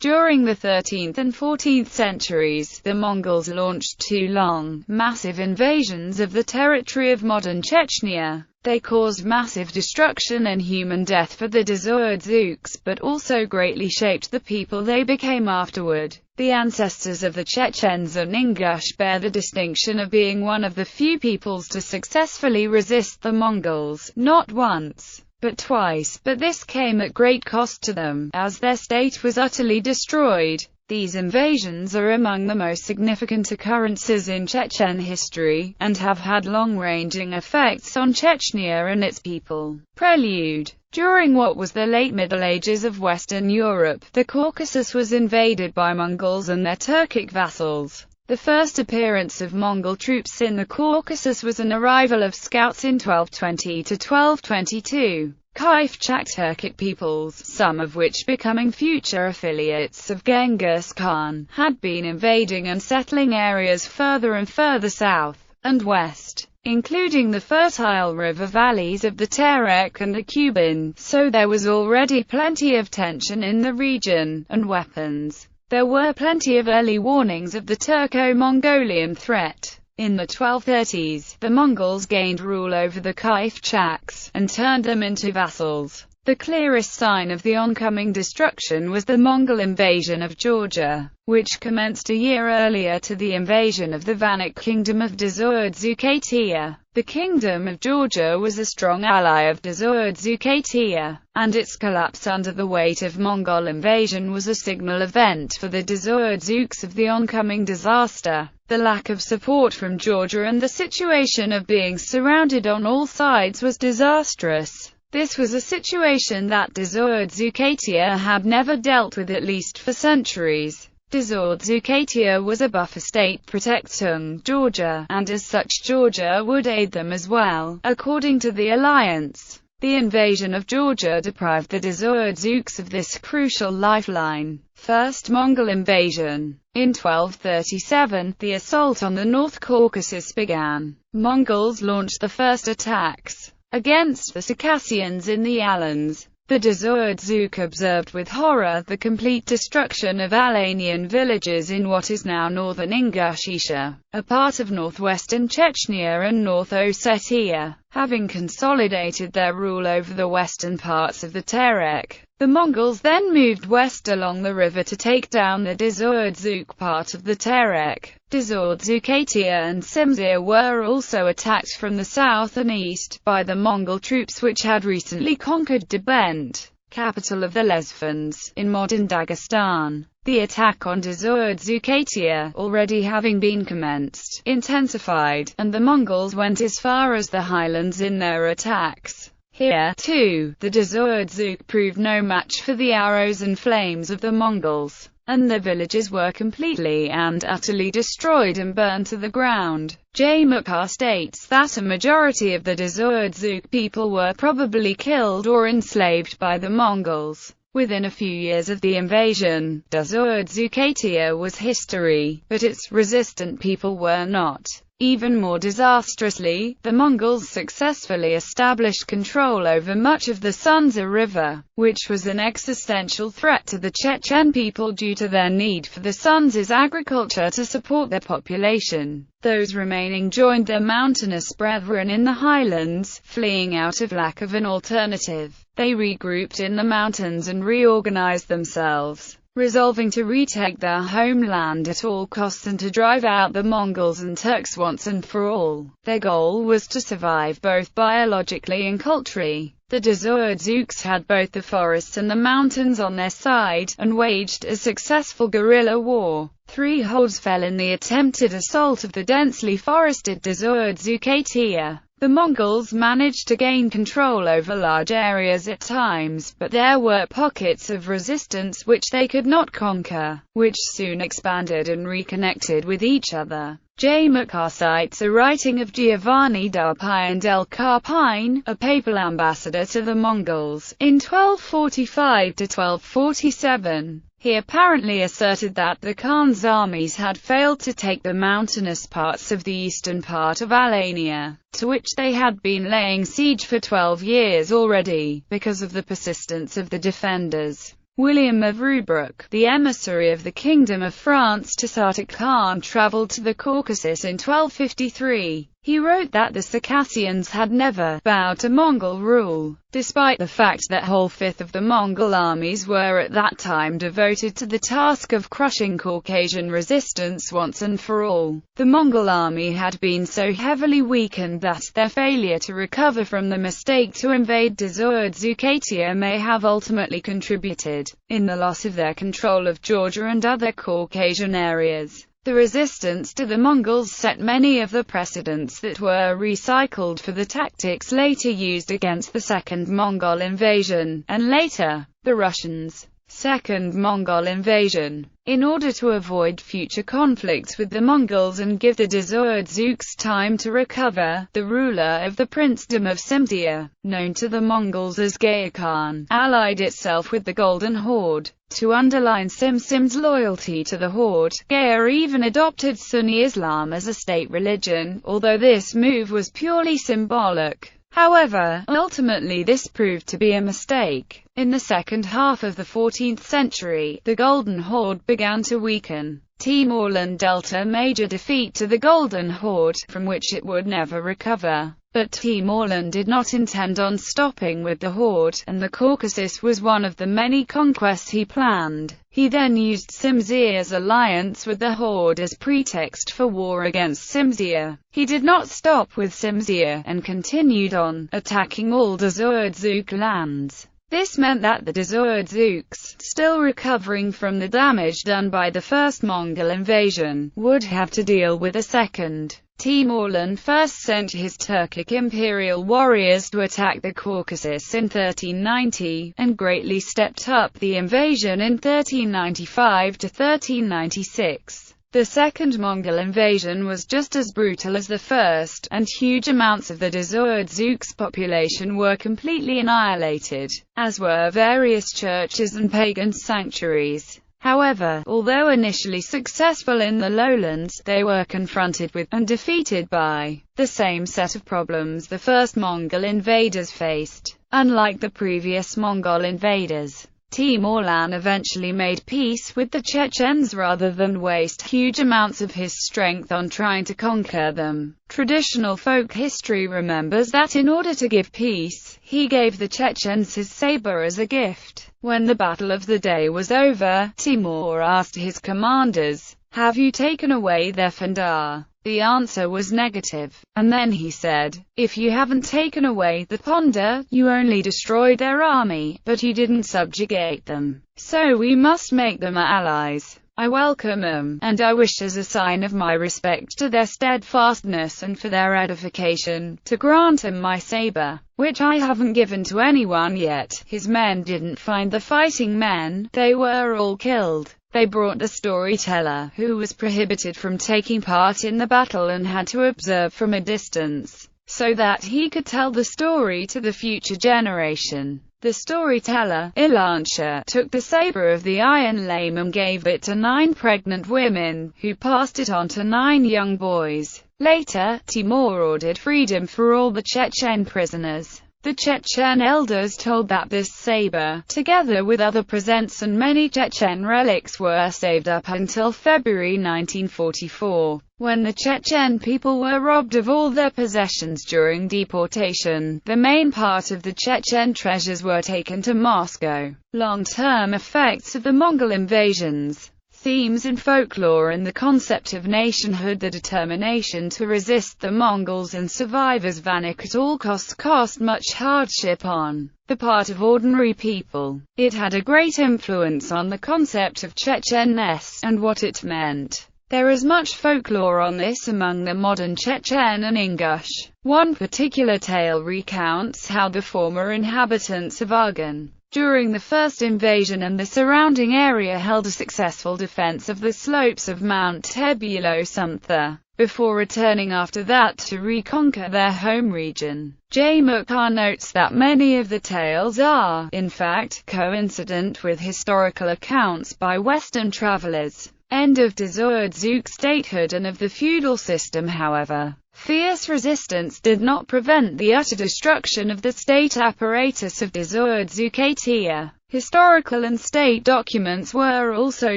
During the 13th and 14th centuries, the Mongols launched two long, massive invasions of the territory of modern Chechnya. They caused massive destruction and human death for the Dzurdzuks, but also greatly shaped the people they became afterward. The ancestors of the Chechens and Ingush bear the distinction of being one of the few peoples to successfully resist the Mongols, not once, but twice, but this came at great cost to them, as their state was utterly destroyed. These invasions are among the most significant occurrences in Chechen history, and have had long-ranging effects on Chechnya and its people. Prelude. During what was the late Middle Ages of Western Europe, the Caucasus was invaded by Mongols and their Turkic vassals. The first appearance of Mongol troops in the Caucasus was an arrival of scouts in 1220 to 1222. Kipchak Turkic peoples, some of which becoming future affiliates of Genghis Khan, had been invading and settling areas further and further south and west, including the fertile river valleys of the Terek and the Kuban, so there was already plenty of tension in the region, and weapons. There were plenty of early warnings of the Turco-Mongolian threat. In the 1230s, the Mongols gained rule over the Kipchaks, and turned them into vassals. The clearest sign of the oncoming destruction was the Mongol invasion of Georgia, which commenced a year earlier to the invasion of the Vainakh kingdom of Dzurdzuketia. The kingdom of Georgia was a strong ally of Dzurdzuketia, and its collapse under the weight of Mongol invasion was a signal event for the Dzurdzuks of the oncoming disaster. The lack of support from Georgia and the situation of being surrounded on all sides was disastrous. This was a situation that Dzurdzuketia had never dealt with, at least for centuries. Dzurdzuketia was a buffer state protecting Georgia, and as such Georgia would aid them as well, according to the alliance. The invasion of Georgia deprived the Dzurdzuks of this crucial lifeline. First Mongol invasion. In 1237, the assault on the North Caucasus began. Mongols launched the first attacks against the Circassians in the Alans. The Dzurdzuk observed with horror the complete destruction of Alanian villages in what is now northern Ingushetia, a part of northwestern Chechnya and North Ossetia. Having consolidated their rule over the western parts of the Terek, the Mongols then moved west along the river to take down the Dzurdzuk part of the Terek. Dzurdzuketia and Simpson were also attacked from the south and east by the Mongol troops which had recently conquered Derbent, capital of the Lesvans, in modern Dagestan. The attack on Dzurdzuketia, already having been commenced, intensified, and the Mongols went as far as the highlands in their attacks. Here, too, the Dzurdzuk proved no match for the arrows and flames of the Mongols, and the villages were completely and utterly destroyed and burned to the ground. J. Mukar states that a majority of the Dzurdzuk people were probably killed or enslaved by the Mongols. Within a few years of the invasion, Dzurdzuketia was history, but its resistant people were not. Even more disastrously, the Mongols successfully established control over much of the Sunza River, which was an existential threat to the Chechen people due to their need for the Sunza's agriculture to support their population. Those remaining joined their mountainous brethren in the highlands, fleeing out of lack of an alternative. They regrouped in the mountains and reorganized themselves, resolving to retake their homeland at all costs and to drive out the Mongols and Turks once and for all. Their goal was to survive both biologically and culturally. The Dzurdzuks had both the forests and the mountains on their side, and waged a successful guerrilla war. 3 hordes fell in the attempted assault of the densely forested Dzurdzuketia. The Mongols managed to gain control over large areas at times, but there were pockets of resistance which they could not conquer, which soon expanded and reconnected with each other. J. Mukar cites a writing of Giovanni da Pian del Carpine, a papal ambassador to the Mongols, in 1245 to 1247. He apparently asserted that the Khan's armies had failed to take the mountainous parts of the eastern part of Alania, to which they had been laying siege for 12 years already, because of the persistence of the defenders. William of Rubruck, the emissary of the Kingdom of France to Sartaq Khan, travelled to the Caucasus in 1253. He wrote that the Circassians had never bowed to Mongol rule, despite the fact that whole fifth of the Mongol armies were at that time devoted to the task of crushing Caucasian resistance once and for all. The Mongol army had been so heavily weakened that their failure to recover from the mistake to invade Dzurdzuketia may have ultimately contributed in the loss of their control of Georgia and other Caucasian areas. The resistance to the Mongols set many of the precedents that were recycled for the tactics later used against the Second Mongol invasion, and later, the Russians' Second Mongol invasion. In order to avoid future conflicts with the Mongols and give the Dzurdzuks time to recover, the ruler of the Princedom of Simsia, known to the Mongols as Gaya Khan, allied itself with the Golden Horde. To underline Simpson's loyalty to the Horde, Gaya even adopted Sunni Islam as a state religion, although this move was purely symbolic. However, ultimately this proved to be a mistake. In the second half of the 14th century, the Golden Horde began to weaken. Timurland dealt a major defeat to the Golden Horde, from which it would never recover. But Timurland did not intend on stopping with the Horde, and the Caucasus was one of the many conquests he planned. He then used Simsia's alliance with the Horde as pretext for war against Simsia. He did not stop with Simsia, and continued on, attacking all Dzurdzuke lands. This meant that the Dzurdzuks, still recovering from the damage done by the first Mongol invasion, would have to deal with a second. Timurland first sent his Turkic imperial warriors to attack the Caucasus in 1390, and greatly stepped up the invasion in 1395 to 1396. The second Mongol invasion was just as brutal as the first, and huge amounts of the Dzurdzuks' population were completely annihilated, as were various churches and pagan sanctuaries. However, although initially successful in the lowlands, they were confronted with, and defeated by, the same set of problems the first Mongol invaders faced. Unlike the previous Mongol invaders, Timurlan eventually made peace with the Chechens rather than waste huge amounts of his strength on trying to conquer them. Traditional folk history remembers that in order to give peace, he gave the Chechens his saber as a gift. When the battle of the day was over, Timur asked his commanders, "Have you taken away their Fandar?" The answer was negative, and then he said, "If you haven't taken away the Ponder, you only destroyed their army, but you didn't subjugate them. So we must make them our allies. I welcome them, and I wish as a sign of my respect to their steadfastness and for their edification, to grant them my saber, which I haven't given to anyone yet." His men didn't find the fighting men, they were all killed. They brought the storyteller, who was prohibited from taking part in the battle and had to observe from a distance, so that he could tell the story to the future generation. The storyteller, Ilancha, took the saber of the Iron Lame and gave it to 9 pregnant women, who passed it on to 9 young boys. Later, Timur ordered freedom for all the Chechen prisoners. The Chechen elders told that this saber, together with other presents and many Chechen relics, were saved up until February 1944, when the Chechen people were robbed of all their possessions during deportation. The main part of the Chechen treasures were taken to Moscow. Long-term effects of the Mongol invasions. Themes in folklore and the concept of nationhood. The determination to resist the Mongols and survive as Vainakh at all costs cost much hardship on the part of ordinary people. It had a great influence on the concept of Chechenness, and what it meant. There is much folklore on this among the modern Chechen and Ingush. One particular tale recounts how the former inhabitants of Argan, during the first invasion and the surrounding area, held a successful defense of the slopes of Mount Tebulo-Sumtha, before returning after that to reconquer their home region. J. Mukhar notes that many of the tales are, in fact, coincident with historical accounts by Western travelers. End of Dzurdzuke statehood and of the feudal system. However, fierce resistance did not prevent the utter destruction of the state apparatus of Dzurdzuketia. Historical and state documents were also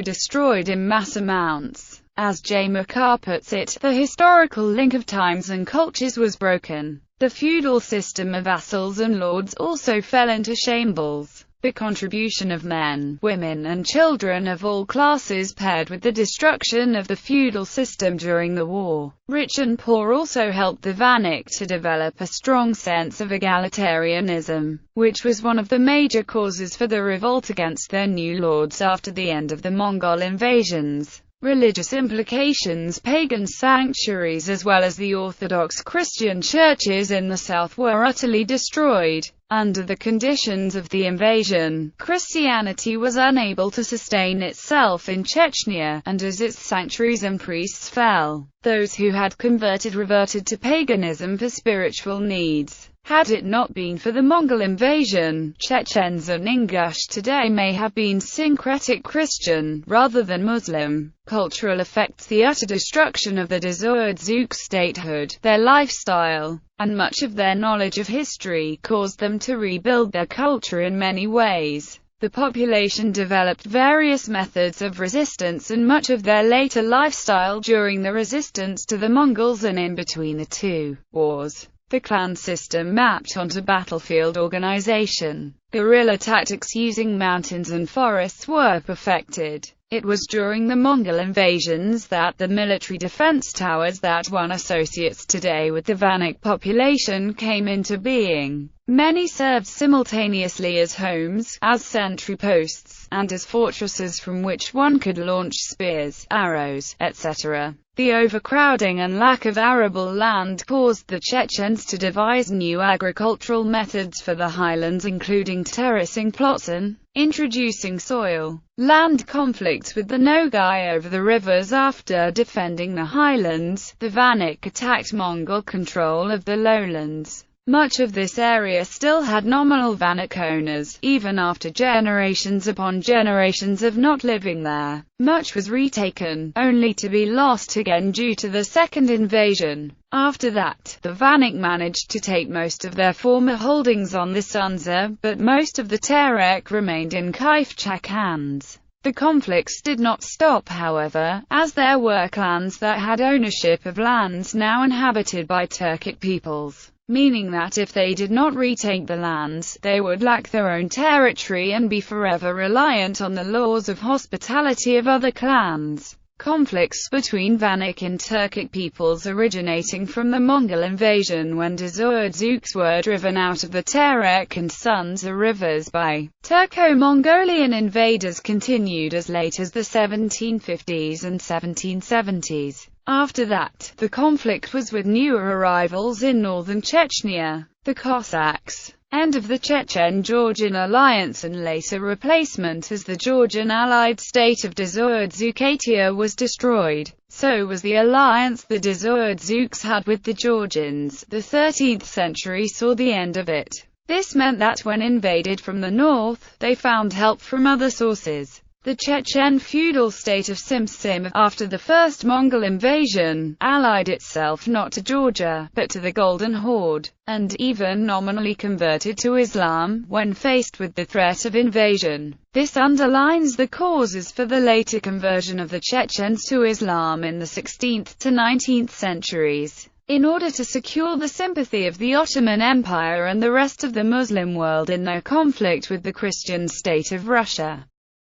destroyed in mass amounts. As J. McCarr puts it, the historical link of times and cultures was broken. The feudal system of vassals and lords also fell into shambles. The contribution of men, women and children of all classes paired with the destruction of the feudal system during the war. Rich and poor also helped the Vainakh to develop a strong sense of egalitarianism, which was one of the major causes for the revolt against their new lords after the end of the Mongol invasions. Religious implications. Pagan sanctuaries as well as the Orthodox Christian churches in the south were utterly destroyed. Under the conditions of the invasion, Christianity was unable to sustain itself in Chechnya, and as its sanctuaries and priests fell, those who had converted reverted to paganism for spiritual needs. Had it not been for the Mongol invasion, Chechens and Ingush today may have been syncretic Christian, rather than Muslim. Cultural effects. The utter destruction of the Dzurdzuke statehood, their lifestyle, and much of their knowledge of history caused them to rebuild their culture in many ways. The population developed various methods of resistance and much of their later lifestyle during the resistance to the Mongols and in between the two wars. The clan system mapped onto battlefield organization. Guerrilla tactics using mountains and forests were perfected. It was during the Mongol invasions that the military defense towers that one associates today with the Vainakh population came into being. Many served simultaneously as homes, as sentry posts, and as fortresses from which one could launch spears, arrows, etc. The overcrowding and lack of arable land caused the Chechens to devise new agricultural methods for the highlands, including terracing plots and introducing soil-land conflicts with the Nogai over the rivers. After defending the highlands, the Vainakh attacked Mongol control of the lowlands. Much of this area still had nominal Vainakh owners, even after generations upon generations of not living there. Much was retaken, only to be lost again due to the second invasion. After that, the Vainakh managed to take most of their former holdings on the Sunza, but most of the Terek remained in Kifchak hands. The conflicts did not stop, however, as there were clans that had ownership of lands now inhabited by Turkic peoples, meaning that if they did not retake the lands, they would lack their own territory and be forever reliant on the laws of hospitality of other clans. Conflicts between Vainakh and Turkic peoples originating from the Mongol invasion when Dzurdzuks were driven out of the Terek and Sunza rivers by Turco-Mongolian invaders continued as late as the 1750s and 1770s. After that, the conflict was with newer arrivals in northern Chechnya, the Cossacks. End of the Chechen-Georgian alliance and later replacement as the Georgian-allied state of Dzurdzuketia was destroyed. So was the alliance the Dzurdzuks had with the Georgians. The 13th century saw the end of it. This meant that when invaded from the north, they found help from other sources. The Chechen feudal state of Simpson, after the first Mongol invasion, allied itself not to Georgia, but to the Golden Horde, and even nominally converted to Islam, when faced with the threat of invasion. This underlines the causes for the later conversion of the Chechens to Islam in the 16th to 19th centuries. In order to secure the sympathy of the Ottoman Empire and the rest of the Muslim world in their conflict with the Christian state of Russia,